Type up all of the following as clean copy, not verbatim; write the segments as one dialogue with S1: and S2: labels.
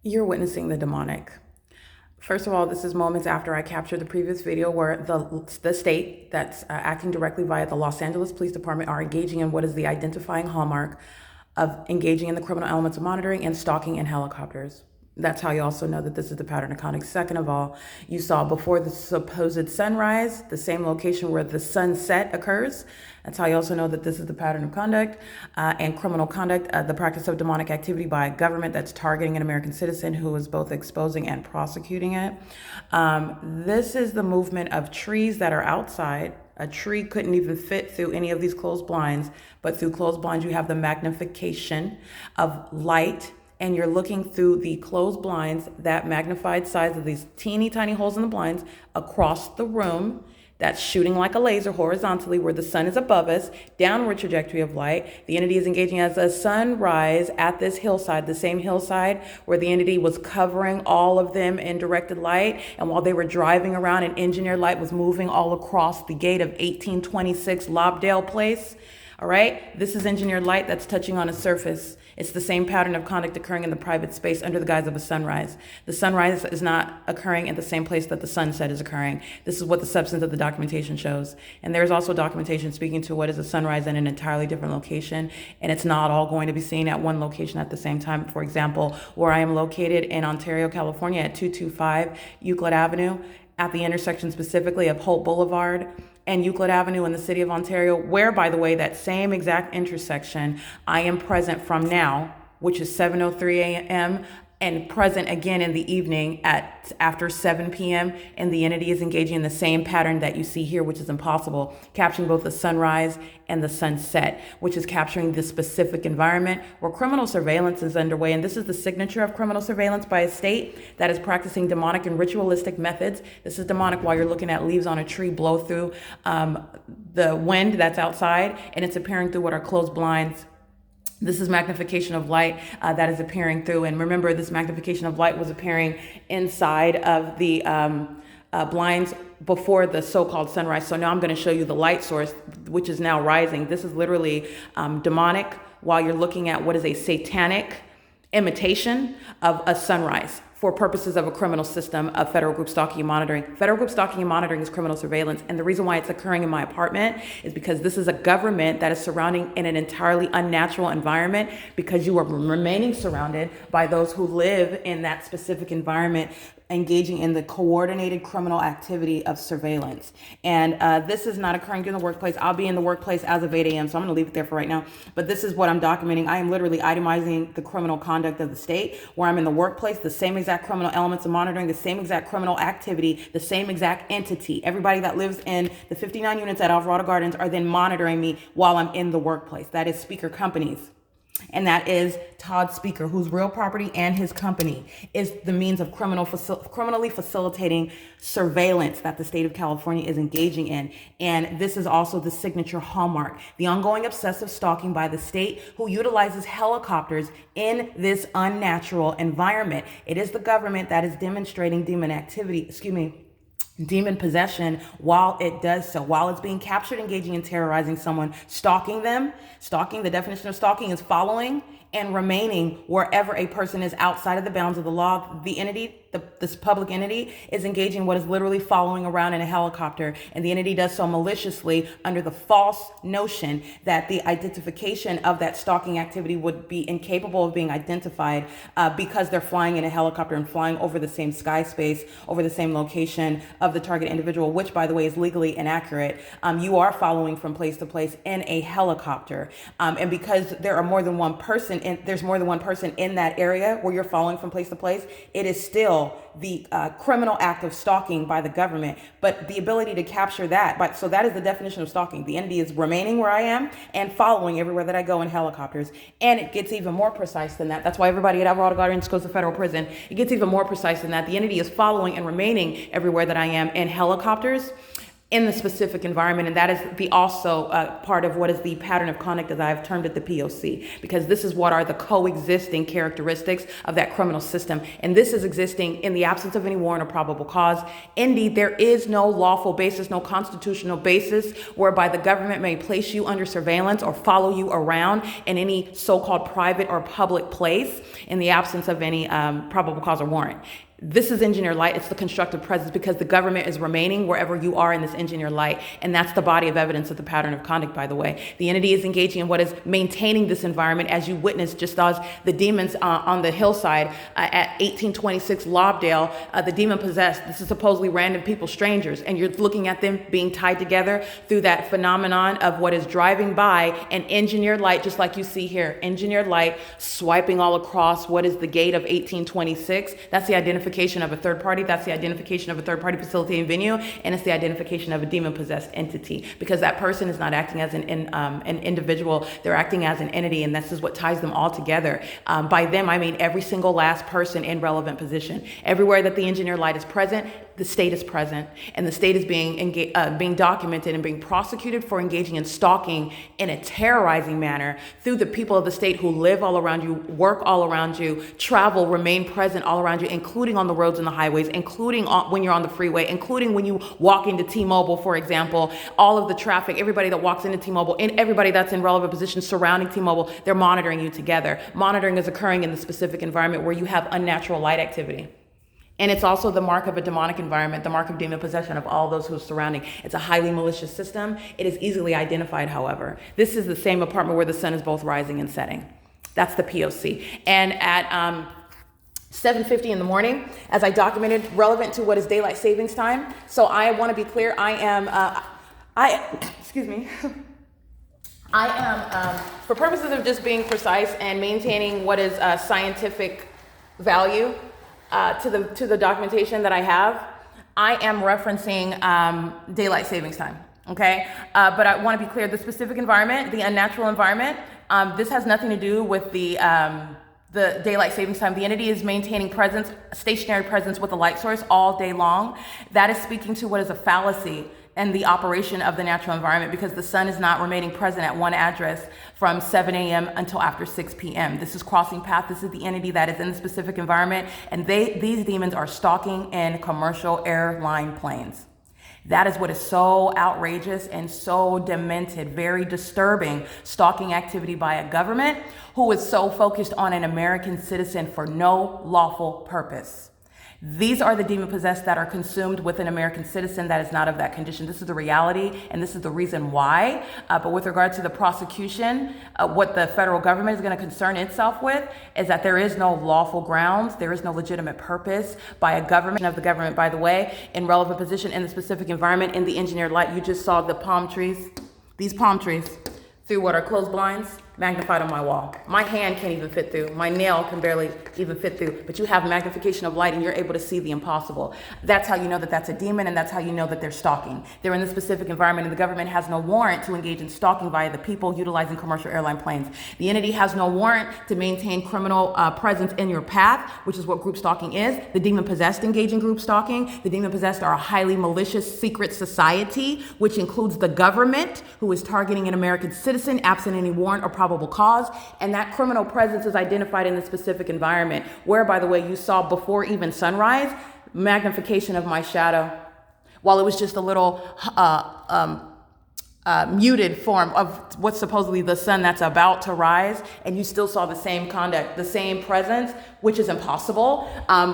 S1: You're witnessing the demonic. First of all, this is moments after I captured the previous video where the state that's acting directly via the Los Angeles Police Department are engaging in what is the identifying hallmark of engaging in the criminal elements of monitoring and stalking in helicopters. That's how you also know that this is the pattern of conduct. Second of all, you saw before the supposed sunrise, the same location where the sunset occurs. That's how you also know that this is the pattern of conduct and criminal conduct, the practice of demonic activity by a government that's targeting an American citizen who is both exposing and prosecuting it. This is the movement of trees that are outside. A tree couldn't even fit through any of these closed blinds, but through closed blinds, you have the magnification of light, and you're looking through the closed blinds, that magnified size of these teeny tiny holes in the blinds across the room. That's shooting like a laser horizontally where the sun is above us, downward trajectory of light. The entity is engaging as a sunrise at this hillside, the same hillside where the entity was covering all of them in directed light. And while they were driving around, an engineered light was moving all across the gate of 1826 Lobdell Place. All right, this is engineered light that's touching on a surface. It's the same pattern of conduct occurring in the private space under the guise of a sunrise. The sunrise is not occurring at the same place that the sunset is occurring. This is what the substance of the documentation shows. And there's also documentation speaking to what is a sunrise in an entirely different location. And it's not all going to be seen at one location at the same time. For example, where I am located in Ontario, California at 225 Euclid Avenue, at the intersection specifically of Holt Boulevard and Euclid Avenue in the city of Ontario, where, by the way, that same exact intersection I am present from now, which is 7:03 a.m., and present again in the evening at after 7 p.m. And the entity is engaging in the same pattern that you see here, which is impossible, capturing both the sunrise and the sunset, which is capturing this specific environment where criminal surveillance is underway. And this is the signature of criminal surveillance by a state that is practicing demonic and ritualistic methods. This is demonic while you're looking at leaves on a tree blow through the wind that's outside, and it's appearing through what are closed blinds. This is magnification of light that is appearing through. And remember, this magnification of light was appearing inside of the blinds before the so-called sunrise. So now I'm going to show you the light source, which is now rising. This is literally demonic while you're looking at what is a satanic imitation of a sunrise for purposes of a criminal system of federal group stalking and monitoring. Federal group stalking and monitoring is criminal surveillance. And the reason why it's occurring in my apartment is because this is a government that is surrounding in an entirely unnatural environment, because you are remaining surrounded by those who live in that specific environment, engaging in the coordinated criminal activity of surveillance. And this is not occurring during the workplace. I'll be in the workplace as of 8 a.m., so I'm going to leave it there for right now. But this is what I'm documenting. I am literally itemizing the criminal conduct of the state, where I'm in the workplace, the same exact criminal elements of monitoring, the same exact criminal activity, the same exact entity. Everybody that lives in the 59 units at Alvarado Gardens are then monitoring me while I'm in the workplace. That is speaker companies. And that is Todd Speaker, whose real property and his company is the means of criminally facilitating surveillance that the state of California is engaging in. And this is also the signature hallmark, the ongoing obsessive stalking by the state, who utilizes helicopters in this unnatural environment. It is the government that is demonstrating demon possession while it does so, while it's being captured engaging in terrorizing someone, stalking them. Stalking, the definition of stalking is following and remaining wherever a person is outside of the bounds of the law. The entity, this public entity, is engaging what is literally following around in a helicopter. And the entity does so maliciously under the false notion that the identification of that stalking activity would be incapable of being identified because they're flying in a helicopter and flying over the same sky space, over the same location of the target individual, which, by the way, is legally inaccurate. You are following from place to place in a helicopter. And because there are more than one person there's more than one person in that area where you're following from place to place, it is still the criminal act of stalking by the government. But the ability to capture that, so that is the definition of stalking. The entity is remaining where I am and following everywhere that I go in helicopters. And it gets even more precise than that. That's why everybody at Alvarado Gardens goes to federal prison. It gets even more precise than that. The entity is following and remaining everywhere that I am in helicopters. in the specific environment. And that is the also part of what is the pattern of conduct, as I've termed it, the P.O.C., because this is what are the coexisting characteristics of that criminal system. And this is existing in the absence of any warrant or probable cause. Indeed, there is no lawful basis, no constitutional basis whereby the government may place you under surveillance or follow you around in any so-called private or public place in the absence of any probable cause or warrant. This is engineered light. It's the constructive presence, because the government is remaining wherever you are in this engineered light. And that's the body of evidence of the pattern of conduct, by the way. The entity is engaging in what is maintaining this environment, as you witnessed just as the demons on the hillside at 1826 Lobdale, the demon possessed. This is supposedly random people, strangers, and you're looking at them being tied together through that phenomenon of what is driving by an engineered light, just like you see here, engineered light swiping all across what is the gate of 1826. That's the identification of a third party. That's the identification of a third party facility and venue, and it's the identification of a demon possessed entity, because that person is not acting as an individual. They're acting as an entity, and this is what ties them all together. By them, I mean every single last person in relevant position. Everywhere that the engineer light is present, the state is present, and the state is being documented and being prosecuted for engaging in stalking in a terrorizing manner through the people of the state who live all around you, work all around you, travel, remain present all around you, including on the roads and the highways, including when you're on the freeway, including when you walk into T-Mobile, for example. All of the traffic, everybody that walks into T-Mobile, and everybody that's in relevant positions surrounding T-Mobile, they're monitoring you together. Monitoring is occurring in the specific environment where you have unnatural light activity. And it's also the mark of a demonic environment, the mark of demon possession of all those who are surrounding. It's a highly malicious system. It is easily identified, however. This is the same apartment where the sun is both rising and setting. That's the P.O.C. And at 7:50 in the morning, as I documented, relevant to what is daylight savings time. So I want to be clear. Excuse me. I am, for purposes of just being precise and maintaining what is scientific value, to the documentation that I have, I am referencing daylight savings time, okay? But I want to be clear, the specific environment, the unnatural environment, this has nothing to do with the daylight savings time. The entity is maintaining presence, stationary presence with a light source all day long. That is speaking to what is a fallacy and the operation of the natural environment, because the sun is not remaining present at one address from 7 a.m. until after 6 p.m. This is crossing path. This is the entity that is in the specific environment, and these demons are stalking in commercial airline planes. That is what is so outrageous and so demented, very disturbing stalking activity by a government who is so focused on an American citizen for no lawful purpose. These are the demon possessed that are consumed with an American citizen that is not of that condition. This is the reality, and this is the reason why. But with regard to the prosecution, what the federal government is going to concern itself with is that there is no lawful grounds, there is no legitimate purpose by a government of the government, by the way, in relevant position in the specific environment. In the engineered light, you just saw the palm trees, these palm trees, through what are closed blinds, magnified on my wall. My hand can't even fit through. My nail can barely even fit through, but you have magnification of light and you're able to see the impossible. That's how you know that that's a demon, and that's how you know that they're stalking. They're in the specific environment, and the government has no warrant to engage in stalking via the people utilizing commercial airline planes. The entity has no warrant to maintain criminal presence in your path, which is what group stalking is. The demon possessed engage in group stalking. The demon possessed are a highly malicious secret society, which includes the government, who is targeting an American citizen absent any warrant or probable cause, and that criminal presence is identified in the specific environment, where, by the way, you saw before even sunrise, magnification of my shadow, while it was just a little muted form of what's supposedly the sun that's about to rise, and you still saw the same conduct, the same presence, which is impossible.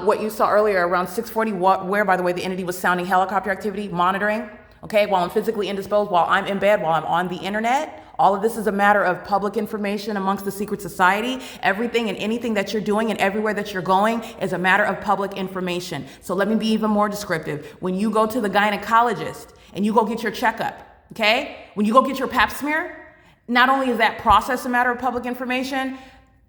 S1: What you saw earlier around 6:40, where, by the way, the entity was sounding helicopter activity, monitoring, okay, while I'm physically indisposed, while I'm in bed, while I'm on the internet. All of this is a matter of public information amongst the secret society. Everything and anything that you're doing and everywhere that you're going is a matter of public information. So let me be even more descriptive. When you go to the gynecologist and you go get your checkup, okay? When you go get your pap smear, not only is that process a matter of public information,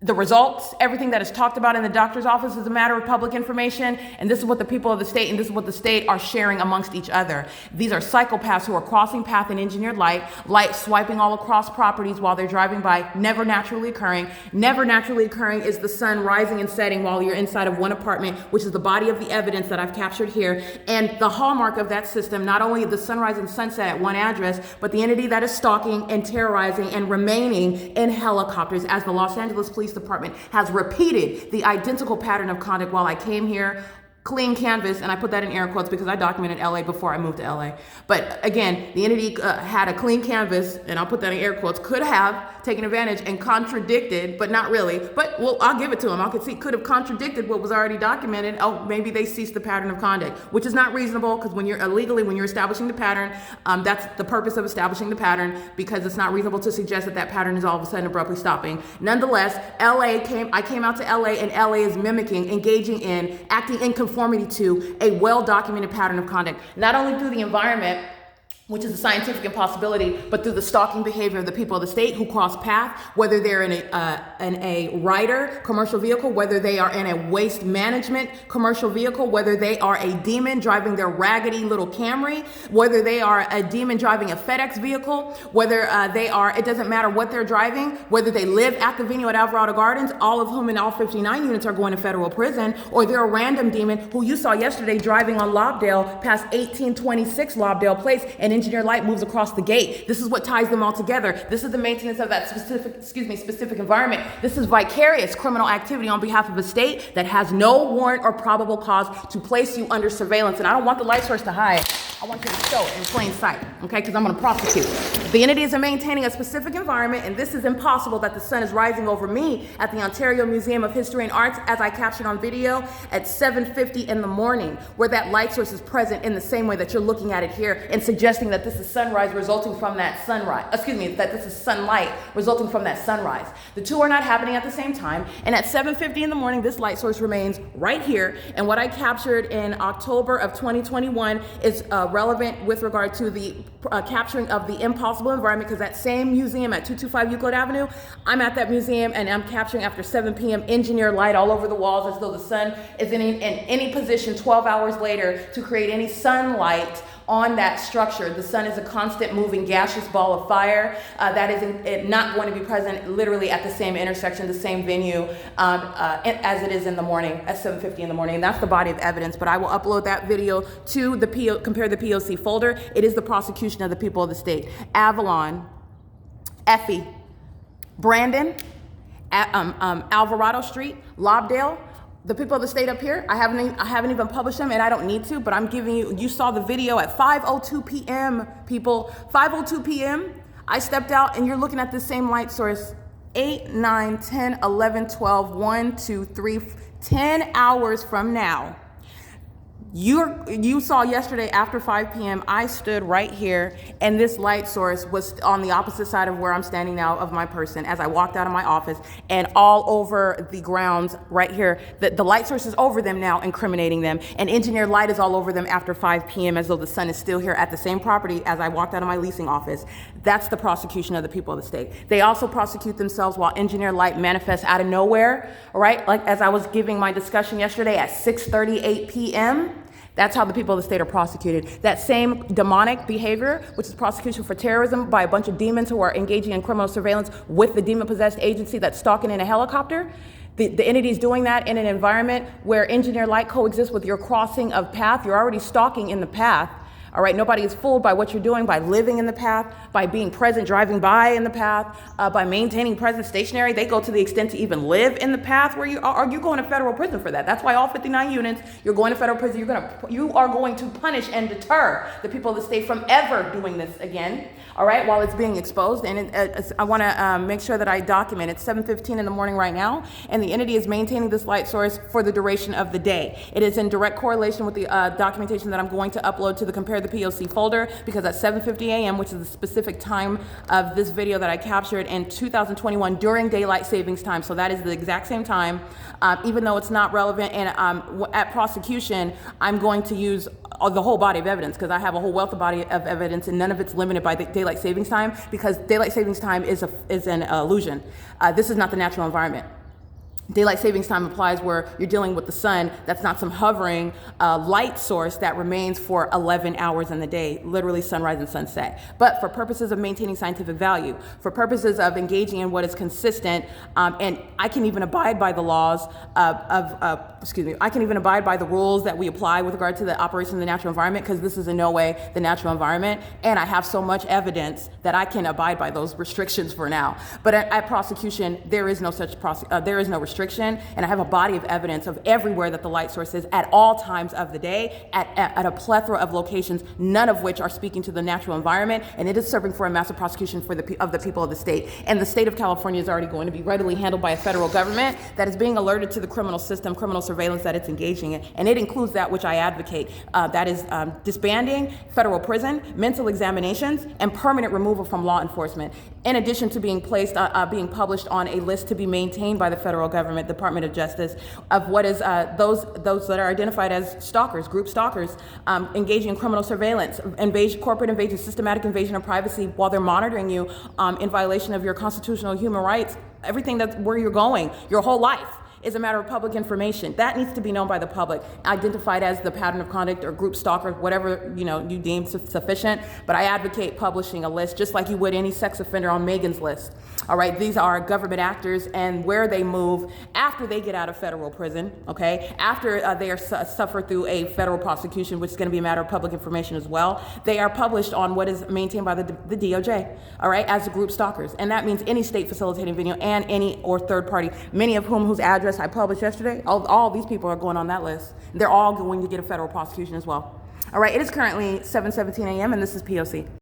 S1: The results, everything that is talked about in the doctor's office is a matter of public information, and this is what the people of the state and this is what the state are sharing amongst each other. These are psychopaths who are crossing path in engineered light swiping all across properties while they're driving by, never naturally occurring. Never naturally occurring is the sun rising and setting while you're inside of one apartment, which is the body of the evidence that I've captured here. And the hallmark of that system, not only the sunrise and sunset at one address, but the entity that is stalking and terrorizing and remaining in helicopters, as the Los Angeles Police Department has repeated the identical pattern of conduct while I came here. Clean canvas, and I put that in air quotes because I documented LA before I moved to LA. But again, the entity had a clean canvas, and I'll put that in air quotes, could have taken advantage and contradicted, but not really. But well, I'll give it to them. I could see could have contradicted what was already documented. Oh, maybe they ceased the pattern of conduct, which is not reasonable because when you're illegally, when you're establishing the pattern, that's the purpose of establishing the pattern, because it's not reasonable to suggest that that pattern is all of a sudden abruptly stopping. Nonetheless, I came out to LA, and LA is mimicking, engaging in, acting in conformity to a well-documented pattern of conduct, not only through the environment, which is a scientific impossibility, but through the stalking behavior of the people of the state who cross path, whether they're in a rider commercial vehicle, whether they are in a waste management commercial vehicle, whether they are a demon driving their raggedy little Camry, whether they are a demon driving a FedEx vehicle, whether it doesn't matter what they're driving, whether they live at the venue at Alvarado Gardens, all of whom in all 59 units are going to federal prison, or they're a random demon who you saw yesterday driving on Lobdell past 1826 Lobdell Place, and engineered light moves across the gate. This is what ties them all together. This is the maintenance of that specific environment. This is vicarious criminal activity on behalf of a state that has no warrant or probable cause to place you under surveillance. And I don't want the light source to hide. I want you to show it in plain sight, okay? Because I'm going to prosecute. The entity is maintaining a specific environment, and this is impossible that the sun is rising over me at the Ontario Museum of History and Arts, as I captured on video, at 7:50 in the morning, where that light source is present in the same way that you're looking at it here and suggesting that this is sunrise resulting from that sunrise. That this is sunlight resulting from that sunrise. The two are not happening at the same time. And at 7:50 in the morning, this light source remains right here. And what I captured in October of 2021 is relevant with regard to the capturing of the impossible environment, because that same museum at 225 Euclid Avenue, I'm at that museum and I'm capturing after 7 p.m. engineered light all over the walls as though the sun is in any position 12 hours later to create any sunlight on that structure. The sun is a constant moving gaseous ball of fire that is not going to be present literally at the same intersection, the same venue as it is in the morning at 7:50 in the morning. And that's the body of evidence, but I will upload that video to the compare the P.O.C. folder. It is the prosecution of the people of the state. Avalon, Effie, Brandon, Alvarado Street, Lobdell. The people of the state up here, I haven't even published them, and I don't need to, but I'm giving you saw the video at 5:02 p.m., people. 5:02 p.m., I stepped out, and you're looking at the same light source. 8, 9, 10, 11, 12, 1, 2, 3, 10 hours from now. You saw yesterday after 5 p.m., I stood right here, and this light source was on the opposite side of where I'm standing now of my person as I walked out of my office, and all over the grounds right here, the light source is over them now, incriminating them, and engineered light is all over them after 5 p.m. as though the sun is still here at the same property as I walked out of my leasing office. That's the prosecution of the people of the state. They also prosecute themselves while engineered light manifests out of nowhere, right? Like as I was giving my discussion yesterday at 6:38 p.m., that's how the people of the state are prosecuted. That same demonic behavior, which is prosecution for terrorism by a bunch of demons who are engaging in criminal surveillance with the demon-possessed agency that's stalking in a helicopter. The entity is doing that in an environment where engineered light coexists with your crossing of path. You're already stalking in the path. All right, nobody is fooled by what you're doing by living in the path, by being present, driving by in the path, by maintaining presence stationary. They go to the extent to even live in the path where you are. You're going to federal prison for that. That's why all 59 units, you're going to federal prison. You are going to punish and deter the people of the state from ever doing this again. All right, while it's being exposed. And I want to make sure that I document. It's 7:15 in the morning right now, and the entity is maintaining this light source for the duration of the day. It is in direct correlation with the documentation that I'm going to upload to the Compare the P.O.C. folder, because at 7:50 a.m., which is the specific time of this video that I captured in 2021 during daylight savings time, so that is the exact same time, even though it's not relevant, and at prosecution, I'm going to use the whole body of evidence, because I have a whole wealth of body of evidence, and none of it's limited by the daylight savings time, because daylight savings time is an illusion. This is not the natural environment. Daylight savings time applies where you're dealing with the sun. That's not some hovering light source that remains for 11 hours in the day, literally sunrise and sunset. But for purposes of maintaining scientific value, for purposes of engaging in what is consistent, and I can even abide by the laws I can even abide by the rules that we apply with regard to the operation of the natural environment, because this is in no way the natural environment, and I have so much evidence that I can abide by those restrictions for now. But at prosecution, there is no restriction, and I have a body of evidence of everywhere that the light source is at all times of the day, at a plethora of locations, none of which are speaking to the natural environment, and it is serving for a massive prosecution of the people of the state. And the state of California is already going to be readily handled by a federal government that is being alerted to the criminal system, criminal surveillance that it's engaging in, and it includes that which I advocate, that is disbanding federal prison, mental examinations, and permanent removal from law enforcement, in addition to being published on a list to be maintained by the federal government, Department of Justice, of what is those that are identified as stalkers, group stalkers, engaging in criminal surveillance, corporate invasion, systematic invasion of privacy while they're monitoring you in violation of your constitutional human rights. Everything that's where you're going, your whole life is a matter of public information. That needs to be known by the public, identified as the pattern of conduct or group stalker, whatever you deem sufficient. But I advocate publishing a list, just like you would any sex offender on Megan's list. All right, these are government actors, and where they move after they get out of federal prison, okay, after they are suffer through a federal prosecution, which is going to be a matter of public information as well, they are published on what is maintained by the DOJ, all right, as group stalkers. And that means any state facilitating video and any or third party, many of whose address I published yesterday, all these people are going on that list. They're all going to get a federal prosecution as well. All right, it is currently 7:17 a.m. and this is P.O.C.